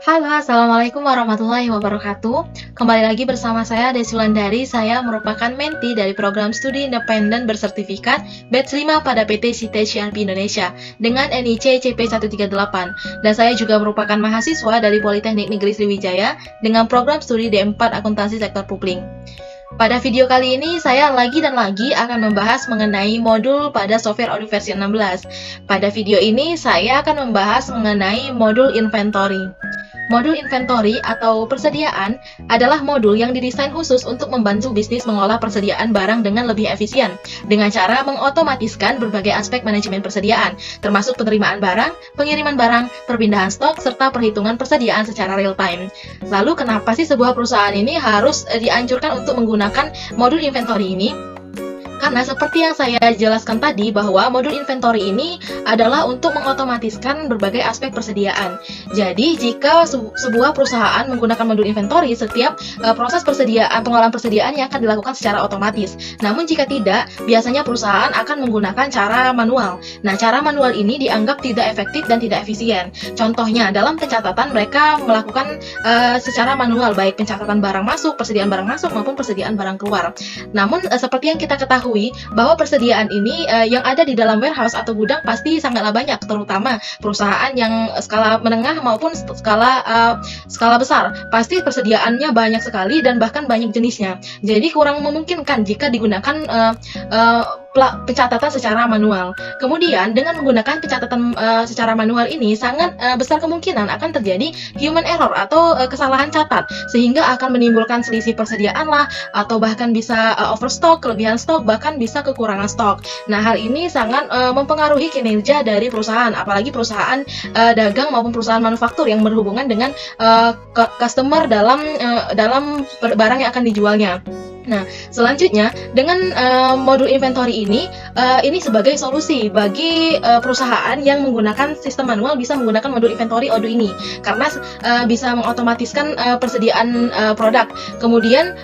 Halo, Assalamualaikum warahmatullahi wabarakatuh. Kembali lagi bersama saya Desi Wulandari. Saya merupakan menti dari program studi independen bersertifikat Batch 5 pada PT Site CRP Indonesia dengan NIC CP138. Dan saya juga merupakan mahasiswa dari Politeknik Negeri Sriwijaya dengan program studi D4 Akuntansi Sektor Publik. Pada video kali ini, saya lagi akan membahas mengenai modul pada software audio versi 16. Pada video ini, saya akan membahas mengenai modul inventory. Modul inventory atau persediaan adalah modul yang didesain khusus untuk membantu bisnis mengolah persediaan barang dengan lebih efisien, dengan cara mengotomatiskan berbagai aspek manajemen persediaan, termasuk penerimaan barang, pengiriman barang, perpindahan stok, serta perhitungan persediaan secara real time. Lalu kenapa sih sebuah perusahaan ini harus dianjurkan untuk menggunakan modul inventory ini? Karena seperti yang saya jelaskan tadi bahwa modul inventory ini adalah untuk mengotomatiskan berbagai aspek persediaan. Jadi jika sebuah perusahaan menggunakan modul inventory, setiap proses pengolahan persediaannya akan dilakukan secara otomatis. Namun jika tidak, biasanya perusahaan akan menggunakan cara manual. Nah, cara manual ini dianggap tidak efektif dan tidak efisien. Contohnya, dalam pencatatan mereka melakukan secara manual, baik pencatatan barang masuk, persediaan barang masuk maupun persediaan barang keluar. Namun seperti yang kita ketahui bahwa persediaan ini yang ada di dalam warehouse atau gudang pasti sangatlah banyak, terutama perusahaan yang skala menengah maupun skala besar. Pasti persediaannya banyak sekali dan bahkan banyak jenisnya. Jadi kurang memungkinkan jika digunakan pencatatan secara manual. Kemudian dengan menggunakan pencatatan secara manual ini sangat besar kemungkinan akan terjadi human error atau kesalahan catat, sehingga akan menimbulkan selisih persediaan lah, atau bahkan bisa overstock, kelebihan stok, bahkan bisa kekurangan stok. Nah, hal ini sangat mempengaruhi kinerja dari perusahaan, apalagi perusahaan dagang maupun perusahaan manufaktur yang berhubungan dengan customer dalam barang yang akan dijualnya. Nah, selanjutnya dengan modul inventory ini sebagai solusi bagi perusahaan yang menggunakan sistem manual bisa menggunakan modul inventory ODO ini karena bisa mengotomatiskan persediaan produk. Kemudian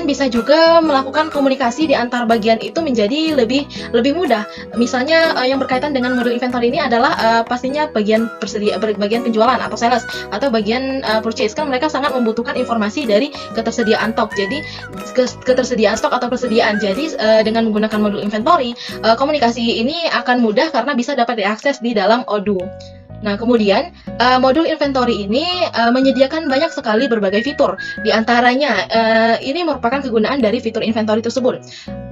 bisa juga melakukan komunikasi di antar bagian itu menjadi lebih mudah. Misalnya yang berkaitan dengan modul inventory ini adalah pastinya bagian penjualan atau sales atau bagian purchase, kan mereka sangat membutuhkan informasi dari ketersediaan stok. Jadi ketersediaan stok atau persediaan. Jadi dengan menggunakan modul inventory, komunikasi ini akan mudah karena bisa dapat diakses di dalam ODO. Nah, kemudian modul inventory ini menyediakan banyak sekali berbagai fitur. Di antaranya ini merupakan kegunaan dari fitur inventory tersebut.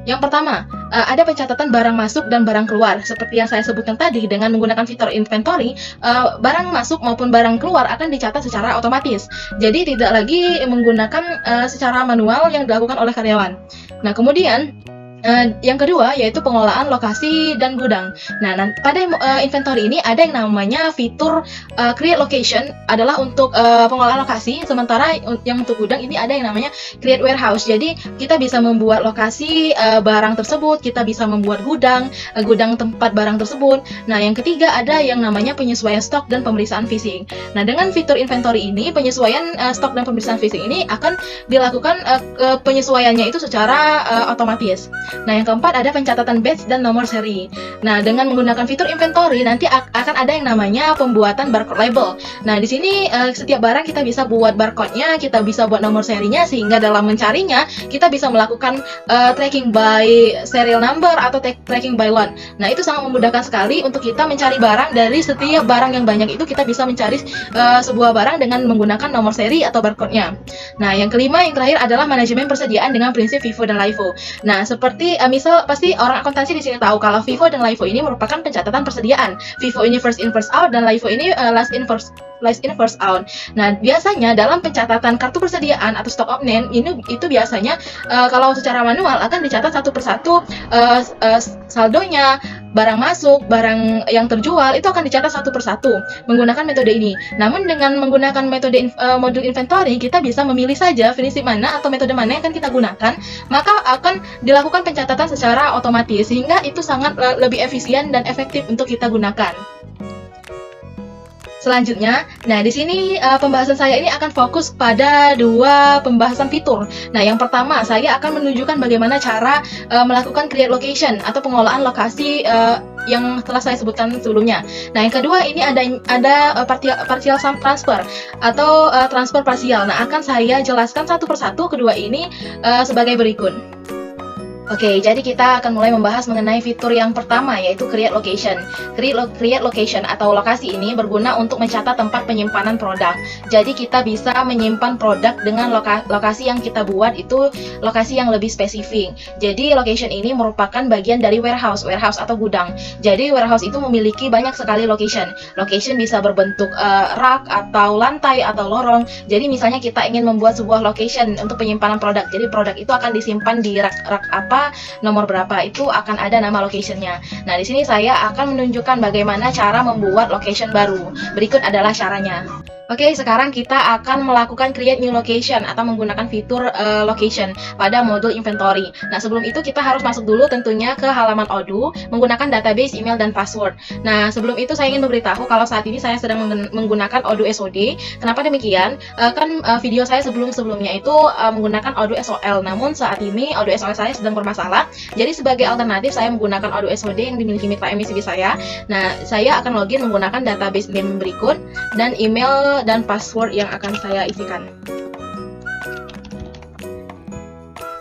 Yang pertama, ada pencatatan barang masuk dan barang keluar. Seperti yang saya sebutkan tadi, dengan menggunakan fitur inventory, barang masuk maupun barang keluar akan dicatat secara otomatis. Jadi tidak lagi menggunakan secara manual yang dilakukan oleh karyawan. Nah, kemudian yang kedua yaitu pengolahan lokasi dan gudang. Nah, pada inventory ini ada yang namanya fitur create location, adalah untuk pengolahan lokasi, sementara yang untuk gudang ini ada yang namanya create warehouse. Jadi kita bisa membuat lokasi barang tersebut, kita bisa membuat gudang tempat barang tersebut. Nah, yang ketiga ada yang namanya penyesuaian stok dan pemeriksaan phishing. Nah, dengan fitur inventory ini, penyesuaian stok dan pemeriksaan phishing ini akan dilakukan penyesuaiannya itu secara otomatis. Nah, yang keempat ada pencatatan batch dan nomor seri. Nah, dengan menggunakan fitur inventory nanti akan ada yang namanya pembuatan barcode label. Nah, di sini setiap barang kita bisa buat barcode-nya, kita bisa buat nomor serinya, sehingga dalam mencarinya kita bisa melakukan tracking by serial number atau tracking by lot. Nah, itu sangat memudahkan sekali untuk kita mencari barang. Dari setiap barang yang banyak itu kita bisa mencari sebuah barang dengan menggunakan nomor seri atau barcode-nya. Nah, yang kelima, yang terakhir adalah manajemen persediaan dengan prinsip FIFO dan LIFO. Nah, seperti misal pasti orang akuntansi di sini tahu kalau FIFO dan LIFO ini merupakan pencatatan persediaan. FIFO ini first in first out dan LIFO ini last in first out. Nah, biasanya dalam pencatatan kartu persediaan atau stock of name itu biasanya kalau secara manual akan dicatat satu persatu saldonya, barang masuk, barang yang terjual itu akan dicatat satu persatu menggunakan metode ini. Namun dengan menggunakan metode modul inventory, kita bisa memilih saja prinsip mana atau metode mana yang akan kita gunakan, maka akan dilakukan pencatatan secara otomatis, sehingga itu sangat lebih efisien dan efektif untuk kita gunakan. Selanjutnya, nah di sini pembahasan saya ini akan fokus pada dua pembahasan fitur. Nah, yang pertama saya akan menunjukkan bagaimana cara melakukan create location atau pengolahan lokasi yang telah saya sebutkan sebelumnya. Nah, yang kedua ini ada partial sum transfer atau transfer parsial. Nah, akan saya jelaskan satu persatu kedua ini sebagai berikut. Oke, jadi kita akan mulai membahas mengenai fitur yang pertama, yaitu Create Location. Create Location atau lokasi ini berguna untuk mencatat tempat penyimpanan produk. Jadi kita bisa menyimpan produk dengan lokasi yang kita buat itu lokasi yang lebih spesifik. Jadi location ini merupakan bagian dari warehouse atau gudang. Jadi warehouse itu memiliki banyak sekali location. Location bisa berbentuk rak atau lantai atau lorong. Jadi misalnya kita ingin membuat sebuah location untuk penyimpanan produk. Jadi produk itu akan disimpan di rak apa, nomor berapa, itu akan ada nama locationnya. Nah, di sini saya akan menunjukkan bagaimana cara membuat location baru. Berikut adalah caranya. Oke, sekarang kita akan melakukan create new location atau menggunakan fitur location pada modul inventory. Nah, sebelum itu kita harus masuk dulu tentunya ke halaman Odoo menggunakan database, email, dan password. Nah, sebelum itu saya ingin memberitahu kalau saat ini saya sedang menggunakan Odoo SOD. Kenapa demikian? Video saya sebelumnya itu menggunakan Odoo SOL. Namun saat ini Odoo SOL saya sedang bermasalah. Jadi sebagai alternatif saya menggunakan Odoo SOD yang dimiliki mitra MACD saya. Nah, saya akan login menggunakan database name berikut dan email dan password yang akan saya isikan.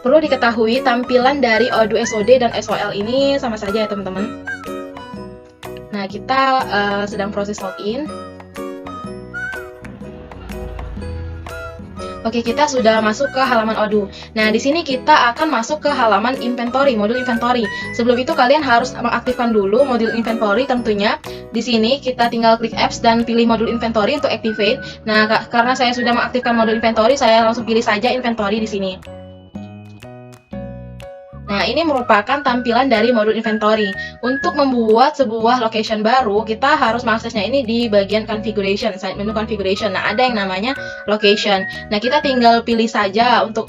Perlu diketahui tampilan dari Odoo SOD dan SOL ini sama saja ya teman-teman. Nah, kita sedang proses login. Oke, kita sudah masuk ke halaman Odoo. Nah, di sini kita akan masuk ke halaman inventory, modul inventory. Sebelum itu kalian harus mengaktifkan dulu modul inventory tentunya. Di sini kita tinggal klik apps dan pilih modul inventory untuk activate. Nah, karena saya sudah mengaktifkan modul inventory, saya langsung pilih saja inventory di sini. Nah, ini merupakan tampilan dari modul inventory. Untuk membuat sebuah location baru, kita harus mengaksesnya ini di bagian configuration, side menu configuration. Nah, ada yang namanya location. Nah, kita tinggal pilih saja untuk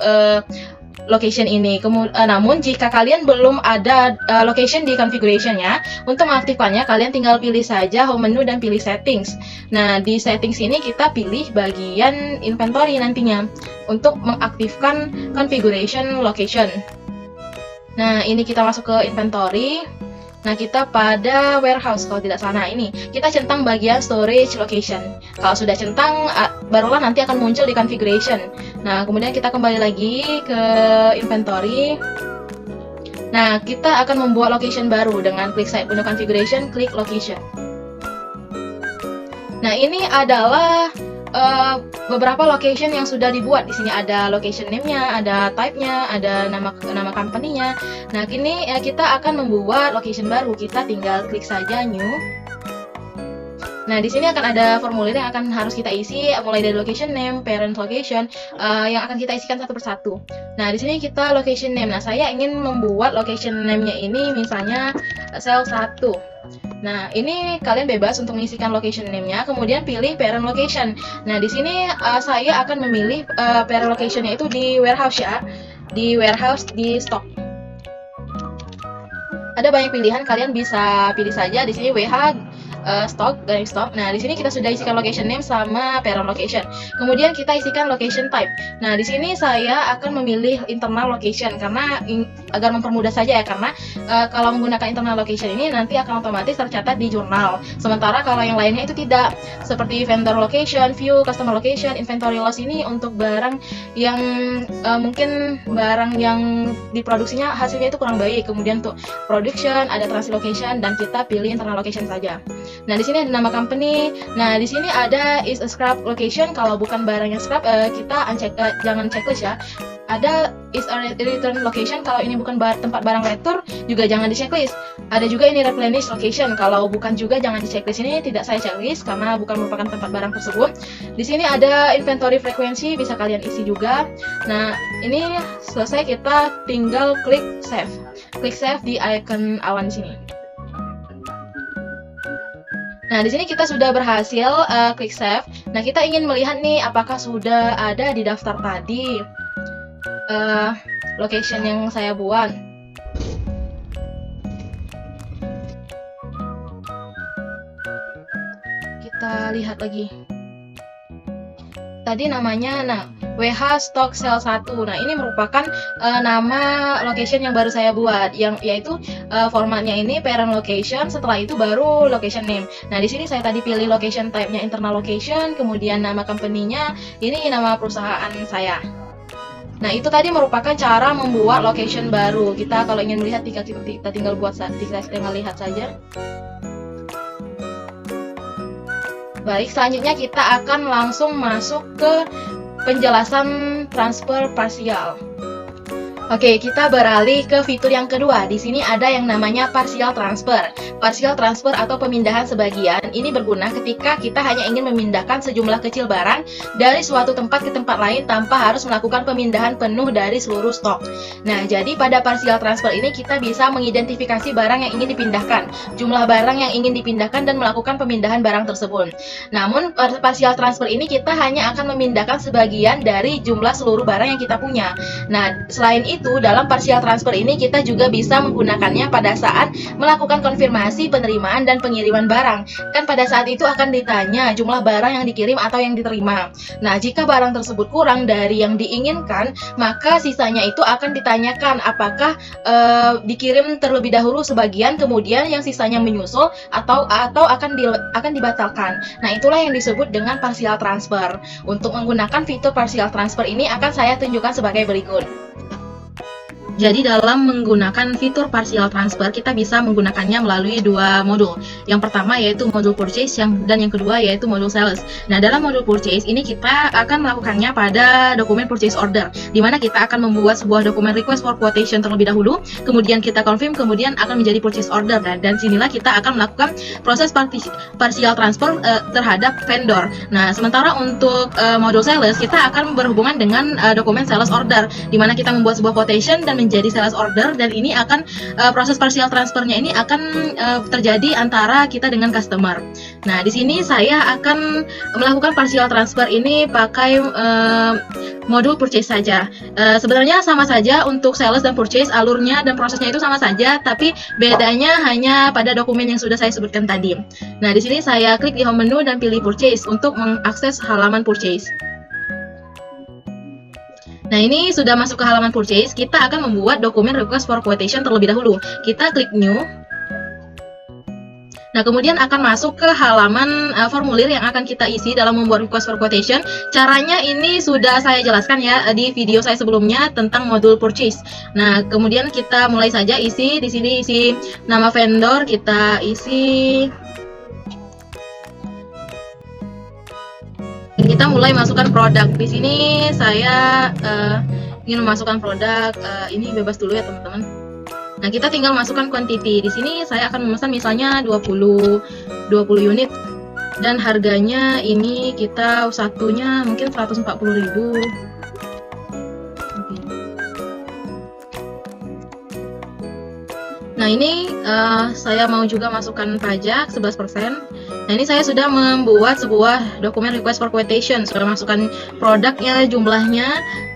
location ini. Namun jika kalian belum ada location di configuration-nya, untuk mengaktifkannya kalian tinggal pilih saja home menu dan pilih settings. Nah, di settings ini kita pilih bagian inventory nantinya untuk mengaktifkan configuration location. Nah, ini kita masuk ke inventory. Nah, kita pada warehouse kalau tidak salah. Nah, ini kita centang bagian storage location. Kalau sudah centang, barulah nanti akan muncul di configuration. Nah, kemudian kita kembali lagi ke inventory. Nah, kita akan membuat location baru dengan klik side menu configuration, klik location. Nah, ini adalah beberapa location yang sudah dibuat. Di sini ada location name-nya, ada type-nya, ada nama company-nya. Nah, kini kita akan membuat location baru. Kita tinggal klik saja new. Nah, di sini akan ada formulir yang akan harus kita isi, mulai dari location name, parent location, yang akan kita isikan satu persatu. Nah, di sini kita location name. Nah, saya ingin membuat location name-nya ini misalnya sel 1. Nah, ini kalian bebas untuk mengisikan location name-nya, kemudian pilih parent location. Nah, di sini saya akan memilih parent location-nya itu di warehouse ya, di warehouse di stock. Ada banyak pilihan, kalian bisa pilih saja di sini WH stock, garing stock. Nah, di sini kita sudah isikan location name sama parent location. Kemudian kita isikan location type. Nah, di sini saya akan memilih internal location karena agar mempermudah saja ya, karena kalau menggunakan internal location ini nanti akan otomatis tercatat di jurnal. Sementara kalau yang lainnya itu tidak, seperti vendor location, view, customer location, inventory loss ini untuk barang yang mungkin barang yang diproduksinya hasilnya itu kurang baik. Kemudian untuk production ada transit location dan kita pilih internal location saja. Nah, di sini ada nama company. Nah, di sini ada is a scrap location. Kalau bukan barang yang scrap, kita jangan checklist ya. Ada is a return location. Kalau ini bukan tempat barang retur, juga jangan di checklist. Ada juga ini replenish location. Kalau bukan juga jangan di checklist. Ini tidak saya checklist karena bukan merupakan tempat barang tersebut. Di sini ada inventory frekuensi, bisa kalian isi juga. Nah, ini selesai, kita tinggal klik save. Klik save di icon awan di sini. Nah, di sini kita sudah berhasil klik save. Nah, kita ingin melihat nih apakah sudah ada di daftar tadi location yang saya buat. Kita kita lihat lagi. Tadi namanya WH Stock Cell 1. Nah, ini merupakan nama location yang baru saya buat, yaitu formatnya ini parent location, setelah itu baru location name. Nah, di sini saya tadi pilih location type-nya internal location, kemudian nama company-nya, ini nama perusahaan saya. Nah, itu tadi merupakan cara membuat location baru. Kita kalau ingin melihat, kita tinggal lihat saja. Baik, selanjutnya kita akan langsung masuk ke penjelasan transfer parsial. Oke, kita beralih ke fitur yang kedua. Di sini ada yang namanya partial transfer. Partial transfer atau pemindahan sebagian ini berguna ketika kita hanya ingin memindahkan sejumlah kecil barang dari suatu tempat ke tempat lain tanpa harus melakukan pemindahan penuh dari seluruh stok. Nah, jadi pada partial transfer ini kita bisa mengidentifikasi barang yang ingin dipindahkan, jumlah barang yang ingin dipindahkan, dan melakukan pemindahan barang tersebut. Namun, partial transfer ini kita hanya akan memindahkan sebagian dari jumlah seluruh barang yang kita punya. Nah, selain itu, dalam partial transfer ini kita juga bisa menggunakannya pada saat melakukan konfirmasi penerimaan dan pengiriman barang. Kan pada saat itu akan ditanya jumlah barang yang dikirim atau yang diterima. Nah, jika barang tersebut kurang dari yang diinginkan, maka sisanya itu akan ditanyakan apakah dikirim terlebih dahulu sebagian, kemudian yang sisanya menyusul, atau akan dibatalkan. Nah, itulah yang disebut dengan partial transfer. Untuk menggunakan fitur partial transfer ini akan saya tunjukkan sebagai berikut. Jadi dalam menggunakan fitur partial transfer, kita bisa menggunakannya melalui dua modul. Yang pertama yaitu modul purchase, dan yang kedua yaitu modul sales. Nah, dalam modul purchase ini kita akan melakukannya pada dokumen purchase order, di mana kita akan membuat sebuah dokumen request for quotation terlebih dahulu, kemudian kita confirm, kemudian akan menjadi purchase order. Dan sinilah kita akan melakukan proses partial transfer terhadap vendor. Nah, sementara untuk modul sales, kita akan berhubungan dengan dokumen sales order, di mana kita membuat sebuah quotation dan menjadi sales order, dan ini akan proses partial transfernya ini akan terjadi antara kita dengan customer. Nah, di sini saya akan melakukan partial transfer ini pakai modul purchase saja. Sebenarnya sama saja untuk sales dan purchase, alurnya dan prosesnya itu sama saja, tapi bedanya hanya pada dokumen yang sudah saya sebutkan tadi. Nah, di sini saya klik di home menu dan pilih purchase untuk mengakses halaman purchase. Nah, ini sudah masuk ke halaman purchase, kita akan membuat dokumen request for quotation terlebih dahulu. Kita klik new. Nah, kemudian akan masuk ke halaman formulir yang akan kita isi dalam membuat request for quotation. Caranya ini sudah saya jelaskan ya di video saya sebelumnya tentang modul purchase. Nah, kemudian kita mulai saja isi. Di sini isi nama vendor, kita isi. Kita mulai masukkan produk. Di sini saya ingin memasukkan produk, ini bebas dulu ya teman-teman. Nah, kita tinggal masukkan quantity. Di sini saya akan memesan misalnya 20 unit, dan harganya ini kita satunya mungkin 140.000. Nah, ini saya mau juga masukkan pajak 11%. Nah, ini saya sudah membuat sebuah dokumen request for quotation, sudah masukkan produknya, jumlahnya,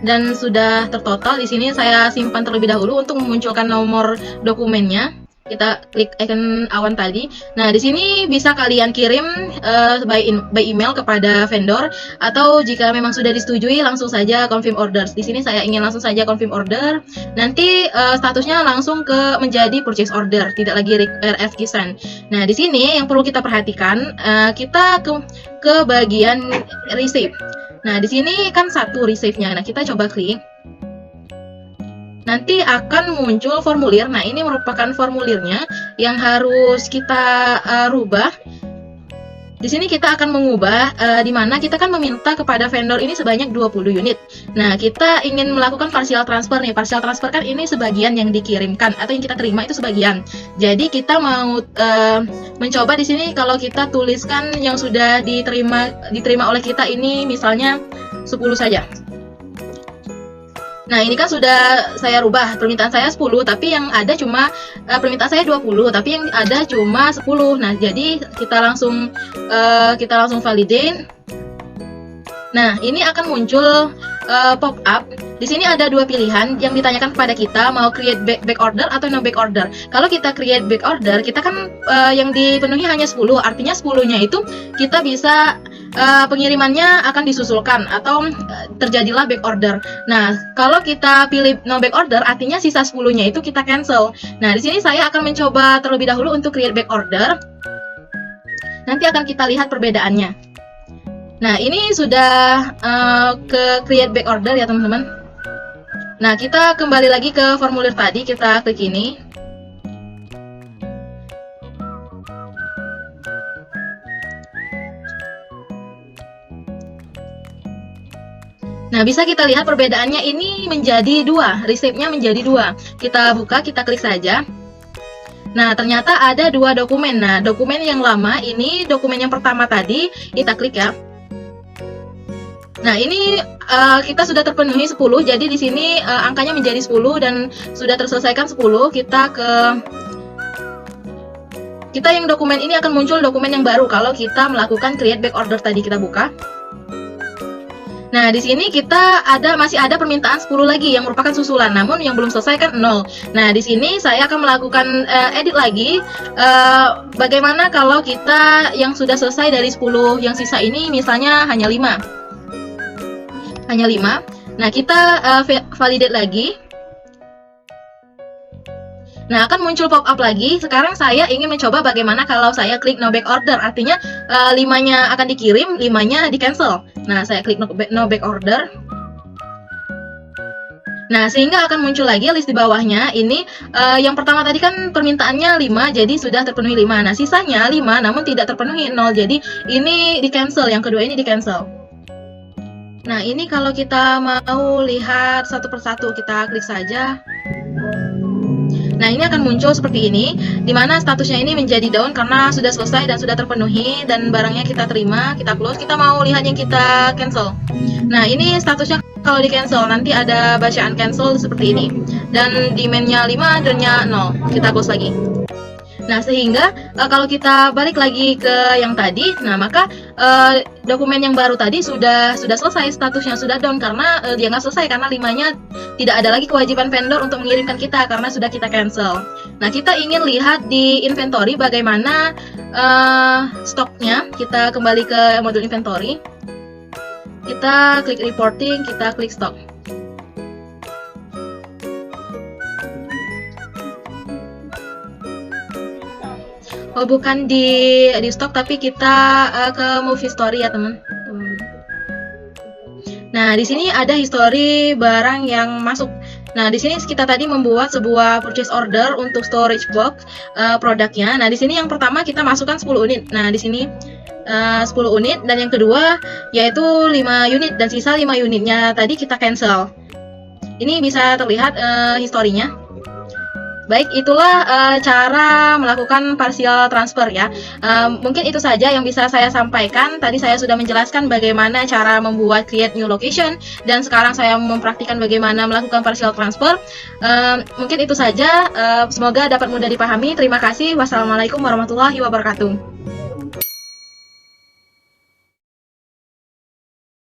dan sudah tertotal. Di sini saya simpan terlebih dahulu untuk memunculkan nomor dokumennya. Kita klik icon awan tadi. Nah, di sini bisa kalian kirim by email kepada vendor, atau jika memang sudah disetujui langsung saja confirm orders. Di sini saya ingin langsung saja confirm order. Nanti statusnya langsung ke menjadi purchase order, tidak lagi RFQ send. Nah, di sini yang perlu kita perhatikan, kita ke bagian receive. Nah, di sini kan satu receive-nya. Nah, kita coba klik. Nanti akan muncul formulir. Nah, ini merupakan formulirnya yang harus kita rubah. Di sini kita akan mengubah, di mana kita kan meminta kepada vendor ini sebanyak 20 unit. Nah, kita ingin melakukan partial transfer nih. Partial transfer kan ini sebagian yang dikirimkan atau yang kita terima itu sebagian. Jadi kita mau mencoba di sini kalau kita tuliskan yang sudah diterima oleh kita ini misalnya 10 saja. Nah, ini kan sudah saya rubah, permintaan saya 10, tapi yang ada cuma permintaan saya 20, tapi yang ada cuma 10. Nah, jadi kita langsung validate. Nah, ini akan muncul pop up Di sini ada dua pilihan yang ditanyakan kepada kita, mau create back order atau no back order. Kalau kita create back order, kita kan yang dipenuhi hanya 10, artinya 10-nya itu kita bisa pengirimannya akan disusulkan atau terjadilah back order. Nah, kalau kita pilih no back order, artinya sisa 10-nya itu kita cancel. Nah, di sini saya akan mencoba terlebih dahulu untuk create back order. Nanti akan kita lihat perbedaannya. Nah, ini sudah ke create back order ya teman-teman. Nah, kita kembali lagi ke formulir tadi, kita klik ini. Nah, bisa kita lihat perbedaannya ini menjadi 2, resepnya menjadi 2. Kita buka, kita klik saja. Nah, ternyata ada 2 dokumen. Nah, dokumen yang lama ini, dokumen yang pertama tadi, kita klik ya. Nah, ini kita sudah terpenuhi 10, jadi di sini angkanya menjadi 10 dan sudah terselesaikan 10. Kita yang dokumen ini akan muncul dokumen yang baru kalau kita melakukan create back order tadi, kita buka. Nah, di sini kita masih ada permintaan 10 lagi yang merupakan susulan, namun yang belum selesai kan 0. Nah, di sini saya akan melakukan edit lagi. Bagaimana kalau kita yang sudah selesai dari 10 yang sisa ini misalnya hanya 5. Nah, kita validate lagi. Nah, akan muncul pop-up lagi. Sekarang saya ingin mencoba bagaimana kalau saya klik no back order. Artinya 5-nya akan dikirim, 5-nya di cancel. Nah, saya klik no back order. Nah, sehingga akan muncul lagi list di bawahnya. Ini yang pertama tadi kan permintaannya 5, jadi sudah terpenuhi 5. Nah, sisanya 5 namun tidak terpenuhi 0. Jadi ini di cancel, yang kedua ini di cancel. Nah, ini kalau kita mau lihat satu persatu, kita klik saja. Nah, ini akan muncul seperti ini, di mana statusnya ini menjadi down karena sudah selesai dan sudah terpenuhi, dan barangnya kita terima, kita close. Kita mau lihat yang kita cancel. Nah, ini statusnya kalau di cancel, nanti ada bacaan cancel seperti ini. Dan demand-nya 5, order-nya 0. Kita close lagi. Nah, sehingga kalau kita balik lagi ke yang tadi, nah maka dokumen yang baru tadi sudah selesai, statusnya sudah down karena dia nggak selesai karena 5-nya tidak ada lagi kewajiban vendor untuk mengirimkan kita karena sudah kita cancel. Nah, kita ingin lihat di inventory bagaimana stoknya. Kita kembali ke modul inventory. Kita klik reporting, kita klik stock. Oh, bukan di stok, tapi kita ke move history ya teman. Nah, di sini ada history barang yang masuk. Nah, di sini kita tadi membuat sebuah purchase order untuk storage box produknya. Nah, di sini yang pertama kita masukkan 10 unit. Nah, di sini 10 unit, dan yang kedua yaitu 5 unit, dan sisa 5 unitnya tadi kita cancel. Ini bisa terlihat historinya. Baik, itulah cara melakukan partial transfer ya. Mungkin itu saja yang bisa saya sampaikan. Tadi saya sudah menjelaskan bagaimana cara membuat create new location, dan sekarang saya mempraktikkan bagaimana melakukan partial transfer. Mungkin itu saja. Semoga dapat mudah dipahami. Terima kasih. Wassalamualaikum warahmatullahi wabarakatuh.